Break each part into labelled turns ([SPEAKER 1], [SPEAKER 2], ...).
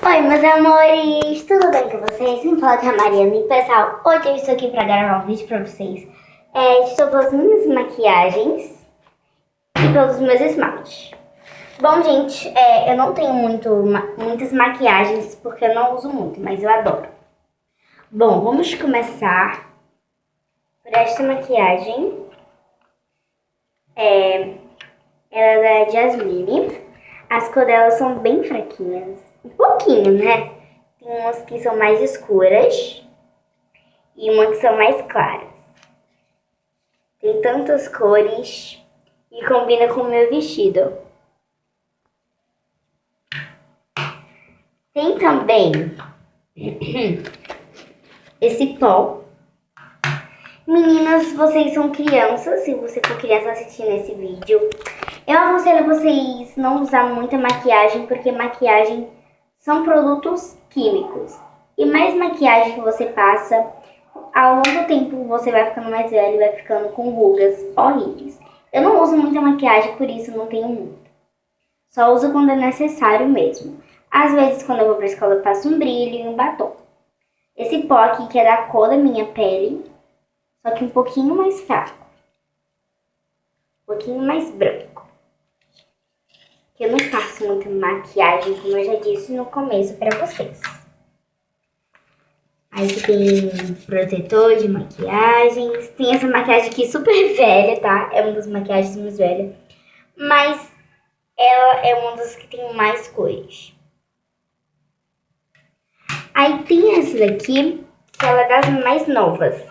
[SPEAKER 1] Oi, meus amores, tudo bem com vocês? Me fala que é a Mariana. E pessoal, hoje eu estou aqui para gravar um vídeo para vocês. Estou pelas minhas maquiagens e pelos meus esmaltes. Bom, gente, eu não tenho muitas maquiagens porque eu não uso muito, mas eu adoro. Bom, vamos começar por esta maquiagem. Ela é da Jasmine. As cores delas são bem fraquinhas. Um pouquinho, né? Tem umas que são mais escuras e umas que são mais claras. Tem tantas cores e combina com o meu vestido. Tem também esse pó. Meninas, vocês são crianças, se você for criança assistindo esse vídeo, eu aconselho vocês não usar muita maquiagem, porque maquiagem são produtos químicos. E mais maquiagem que você passa, ao longo do tempo você vai ficando mais velho e vai ficando com rugas horríveis. Eu não uso muita maquiagem, por isso não tenho muito. Só uso quando é necessário mesmo. Às vezes, quando eu vou pra escola, eu passo um brilho e um batom. Esse pó aqui, que é da cor da minha pele, só que um pouquinho mais fraco. Um pouquinho mais branco. Eu não faço muita maquiagem, como eu já disse no começo pra vocês. Aí aqui tem protetor de maquiagens. Tem essa maquiagem aqui super velha, tá? É uma das maquiagens mais velhas. Mas ela é uma das que tem mais cores. Aí tem essa daqui, que ela é das mais novas.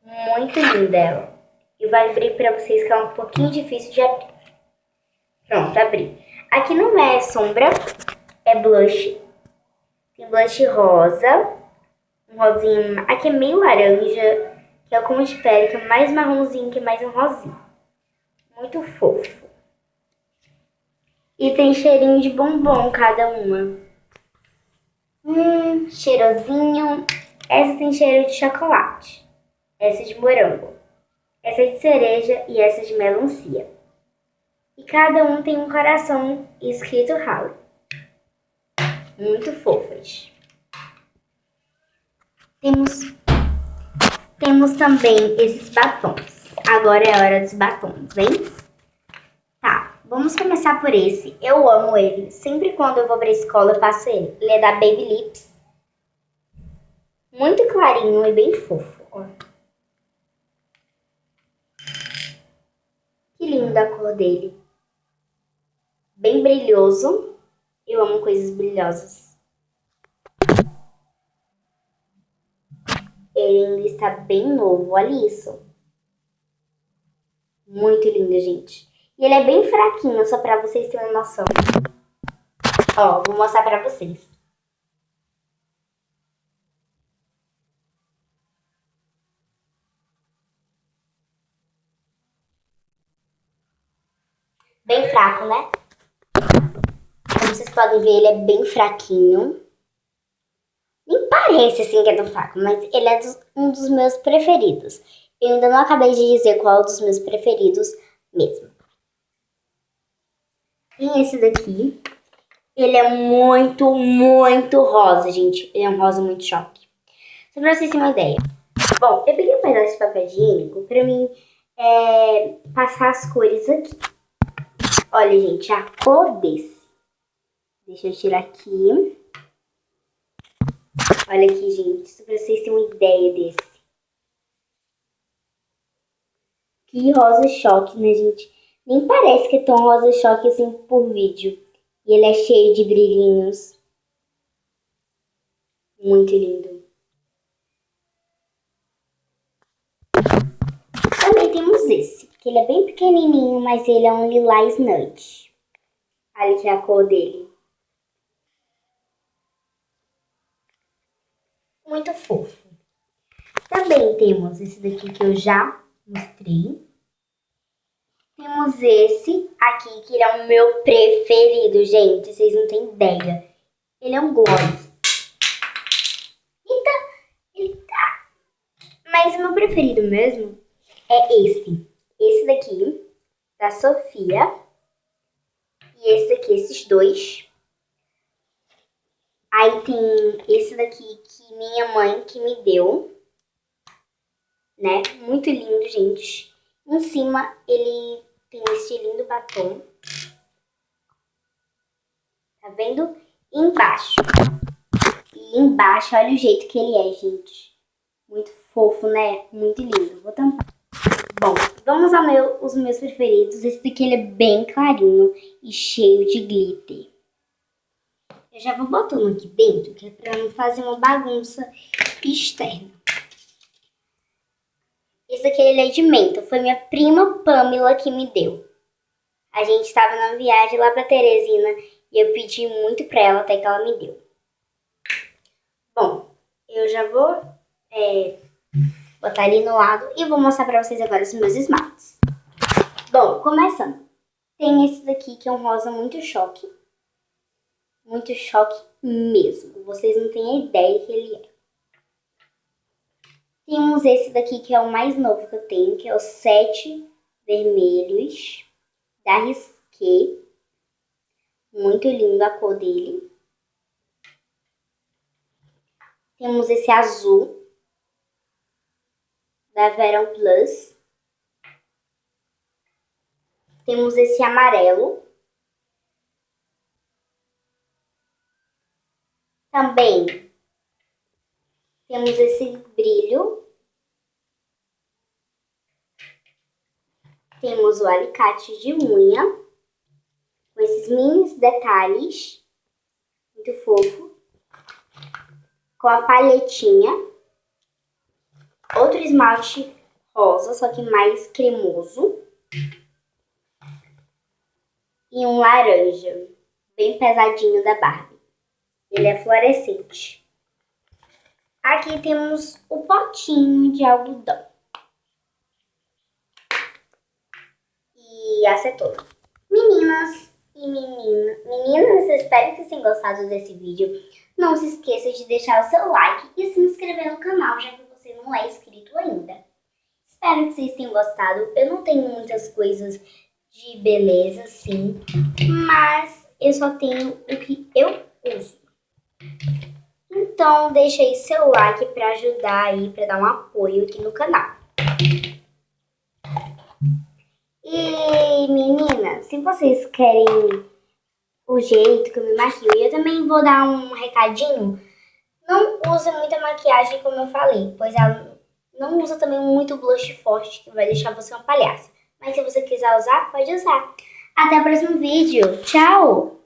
[SPEAKER 1] Muito linda ela. E vai abrir pra vocês, que é um pouquinho difícil de abrir. Pronto, abri. Aqui não é sombra, é blush. Tem blush rosa. Um rosinho. Aqui é meio laranja, que é o como de pele, que é mais marronzinho, que é mais um rosinho. Muito fofo. E tem cheirinho de bombom cada uma. Cheirosinho. Essa tem cheiro de chocolate. Essa de morango. Essa de cereja e essa de melancia. E cada um tem um coração escrito Holly. Muito fofas. Temos também esses batons. Agora é a hora dos batons, hein? Tá, vamos começar por esse. Eu amo ele. Sempre quando eu vou pra escola eu passo ele. Ele é da Baby Lips. Muito clarinho e bem fofo, ó. Que linda a cor dele. Bem brilhoso. Eu amo coisas brilhosas. Ele ainda está bem novo, olha isso. Muito lindo, gente. E ele é bem fraquinho, só pra vocês terem uma noção. Ó, vou mostrar pra vocês. Bem fraco, né? Como vocês podem ver, ele é bem fraquinho. Nem parece assim que é tão fraco, mas ele é um dos meus preferidos. Eu ainda não acabei de dizer qual é um dos meus preferidos mesmo. E esse daqui, ele é muito, muito rosa, gente. Ele é um rosa muito choque. Só pra vocês terem uma ideia. Bom, eu peguei um pedaço de papel higiênico pra mim passar as cores aqui. Olha, gente, a cor desse. Deixa eu tirar aqui. Olha aqui, gente, só pra vocês terem uma ideia desse. Que rosa choque, né, gente? Nem parece que é tão rosa choque assim por vídeo. E ele é cheio de brilhinhos. Muito lindo. Também temos esse, que ele é bem pequenininho, mas ele é um lilás nude. Olha aqui a cor dele. Muito fofo. Também temos esse daqui que eu já mostrei. Temos esse aqui, que ele é o meu preferido, gente. Vocês não têm ideia. Ele é um gloss. Eita. Mas o meu preferido mesmo é esse. Esse daqui, da Sofia. E esse daqui, esses dois. Aí tem esse daqui que minha mãe que me deu, né? Muito lindo, gente. Em cima ele tem esse lindo batom. Tá vendo? E embaixo. E embaixo, olha o jeito que ele é, gente. Muito fofo, né? Muito lindo. Vou tampar. Bom, vamos os meus preferidos. Esse daqui ele é bem clarinho e cheio de glitter. Eu já vou botando aqui dentro, que é pra não fazer uma bagunça externa. Esse daqui ele é de menta. Foi minha prima Pamela que me deu. A gente estava numa viagem lá pra Teresina e eu pedi muito pra ela até que ela me deu. Bom, eu já vou botar ali no lado e vou mostrar pra vocês agora os meus esmaltes. Bom, começando. Tem esse daqui que é um rosa muito choque. Muito choque mesmo. Vocês não têm a ideia que ele é. Temos esse daqui que é o mais novo que eu tenho, que é o 7 vermelhos da Risqué. Muito lindo a cor dele. Temos esse azul da Verão Plus. Temos esse amarelo. Também temos esse brilho. Temos o alicate de unha, com esses mini detalhes, muito fofo. Com a palhetinha. Outro esmalte rosa, só que mais cremoso. E um laranja, bem pesadinho da Barbie. Ele é fluorescente. Aqui temos o potinho de algodão. E acetona. Meninas e meninas, eu espero que vocês tenham gostado desse vídeo. Não se esqueça de deixar o seu like e se inscrever no canal, já que você não é inscrito ainda. Espero que vocês tenham gostado. Eu não tenho muitas coisas de beleza, sim, mas eu só tenho o que eu uso. Então, deixa aí seu like para ajudar aí, para dar um apoio aqui no canal. E, meninas, se vocês querem o jeito que eu me maquio, eu também vou dar um recadinho. Não usa muita maquiagem, como eu falei, pois ela não usa também muito blush forte, que vai deixar você uma palhaça. Mas se você quiser usar, pode usar. Até o próximo vídeo. Tchau!